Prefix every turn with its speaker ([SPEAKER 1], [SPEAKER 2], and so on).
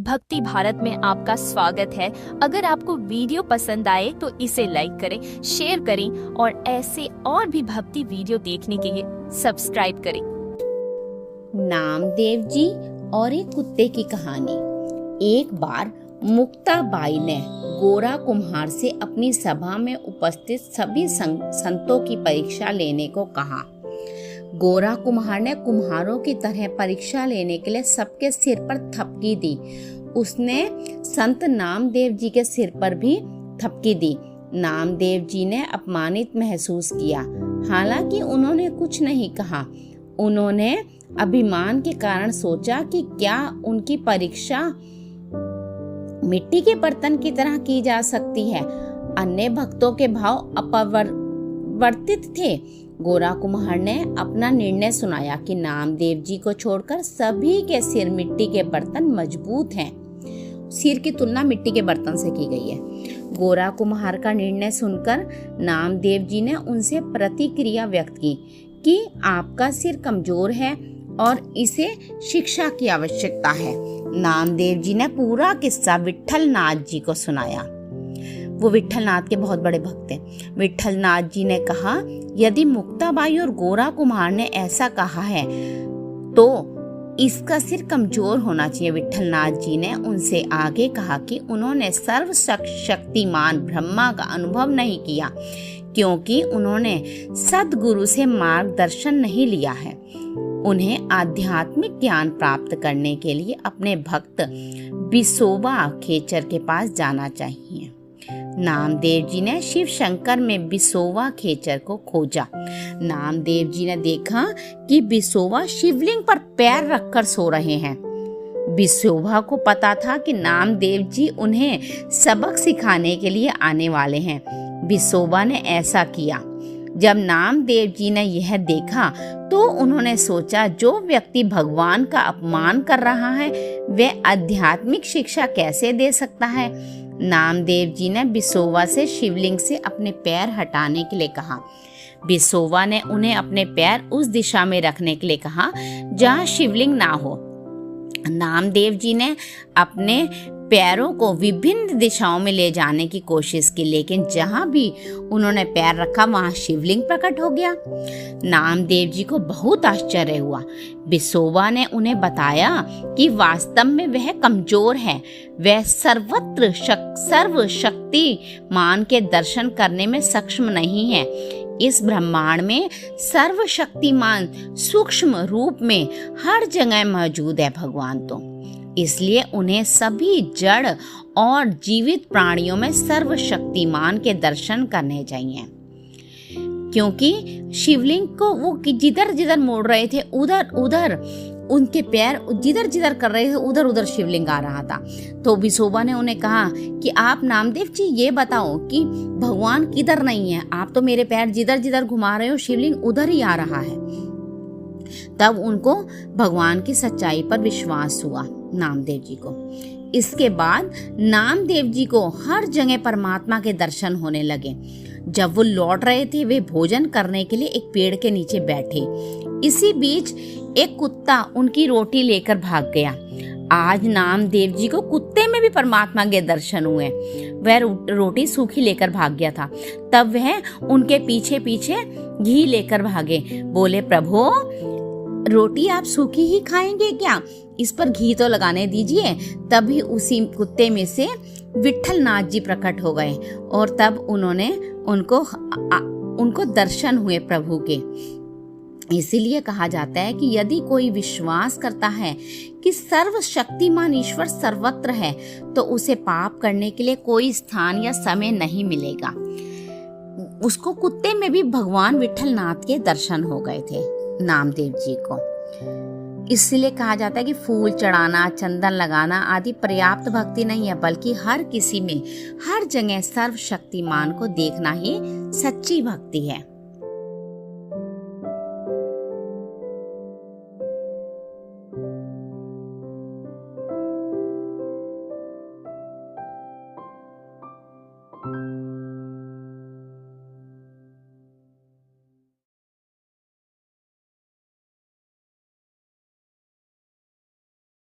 [SPEAKER 1] भक्ति भारत में आपका स्वागत है। अगर आपको वीडियो पसंद आए तो इसे लाइक करें, शेयर करें और ऐसे और भी भक्ति वीडियो देखने के लिए सब्सक्राइब करें।
[SPEAKER 2] नामदेव जी और एक कुत्ते की कहानी। एक बार मुक्ताबाई ने गोरा कुम्हार से अपनी सभा में उपस्थित सभी संतों की परीक्षा लेने को कहा। गोरा कुम्हार ने कुम्हारों की तरह परीक्षा लेने के लिए सबके सिर पर थपकी दी। उसने संत नामदेव जी के सिर पर भी थपकी दी। नामदेव जी ने अपमानित महसूस किया, हालांकि उन्होंने कुछ नहीं कहा। उन्होंने अभिमान के कारण सोचा कि क्या उनकी परीक्षा मिट्टी के बर्तन की तरह की जा सकती है। अन्य भक्तों के भाव अपरिवर्तित थे। गोरा कुम्हार ने अपना निर्णय सुनाया कि नामदेव जी को छोड़कर सभी के सिर मिट्टी के बर्तन मजबूत हैं। सिर की तुलना मिट्टी के बर्तन से की गई है। गोरा कुम्हार का निर्णय सुनकर नामदेव जी ने उनसे प्रतिक्रिया व्यक्त की कि आपका सिर कमजोर है और इसे शिक्षा की आवश्यकता है। नामदेव जी ने पूरा किस्सा विट्ठल नाथ जी को सुनाया। वो विट्ठल नाथ के बहुत बड़े भक्त थे। विट्ठल नाथ जी ने कहा, यदि मुक्ताबाई और गोरा कुम्हार ने ऐसा कहा है तो इसका सिर कमजोर होना चाहिए। विट्ठल नाथ जी ने उनसे आगे कहा कि उन्होंने सर्वशक्तिमान ब्रह्मा का अनुभव नहीं किया, क्योंकि उन्होंने सद्गुरु से मार्गदर्शन नहीं लिया है। उन्हें आध्यात्मिक ज्ञान प्राप्त करने के लिए अपने भक्त बिसोबा खेचर के पास जाना चाहिए। नामदेव जी ने शिव शंकर में बिसोबा खेचर को खोजा। नामदेव जी ने देखा कि बिसोबा शिवलिंग पर पैर रखकर सो रहे हैं। बिसोबा को पता था कि नामदेव जी उन्हें सबक सिखाने के लिए आने वाले हैं। बिसोबा ने ऐसा किया। जब नामदेव जी ने यह देखा तो उन्होंने सोचा, जो व्यक्ति भगवान का अपमान कर रहा है वह आध्यात्मिक शिक्षा कैसे दे सकता है। नामदेव जी ने बिसोबा से शिवलिंग से अपने पैर हटाने के लिए कहा। बिसोबा ने उन्हें अपने पैर उस दिशा में रखने के लिए कहा जहां शिवलिंग ना हो। नामदेव जी ने अपने पैरों को विभिन्न दिशाओं में ले जाने की कोशिश की, लेकिन जहां भी उन्होंने पैर रखा वहां शिवलिंग प्रकट हो गया। नामदेव जी को बहुत आश्चर्य हुआ। बिसोबा ने उन्हें बताया कि वास्तव में वह कमजोर है। वह सर्वत्र सर्वशक्तिमान के दर्शन करने में सक्षम नहीं है। इस ब्रह्मांड में सर्वशक्तिमान सूक्ष्म रूप में हर जगह मौजूद है भगवान। तो इसलिए उन्हें सभी जड़ और जीवित प्राणियों में सर्वशक्तिमान के दर्शन करने चाहिए, क्योंकि शिवलिंग को वो जिधर जिधर मोड़ रहे थे उधर उधर उनके पैर जिधर जिधर कर रहे थे उधर उधर शिवलिंग आ रहा था। तो बिसोबा ने उन्हें कहा कि आप नामदेव जी ये बताओ कि भगवान किधर नहीं है। आप तो मेरे पैर जिधर जिधर घुमा रहे हो शिवलिंग उधर ही आ रहा है। तब उनको भगवान की सच्चाई पर विश्वास हुआ नामदेव जी को। इसके बाद नामदेव जी को हर जगह परमात्मा के दर्शन होने लगे। जब वो लौट रहे थे वे भोजन करने के लिए एक पेड़ के नीचे बैठे। इसी बीच एक कुत्ता उनकी रोटी लेकर भाग गया। आज नामदेव जी को कुत्ते में भी परमात्मा के दर्शन हुए। वह रोटी सूखी लेकर भाग गया था। तब वह उनके पीछे पीछे घी लेकर भागे। बोले, प्रभु रोटी आप सूखी ही खाएंगे क्या? इस पर घी तो लगाने दीजिए। तभी उसी कुत्ते में से विट्ठल नाथ जी प्रकट हो गए और तब उनको दर्शन हुए प्रभु के। इसीलिए कहा जाता है कि यदि कोई विश्वास करता है कि सर्वशक्तिमान ईश्वर सर्वत्र है तो उसे पाप करने के लिए कोई स्थान या समय नहीं मिलेगा। उसको कुत्ते में भी भगवान विट्ठल नाथ के दर्शन हो गए थे नामदेव जी को। इसलिए कहा जाता है कि फूल चढ़ाना, चंदन लगाना आदि पर्याप्त भक्ति नहीं है, बल्कि हर किसी में हर जगह सर्वशक्तिमान को देखना ही सच्ची भक्ति है।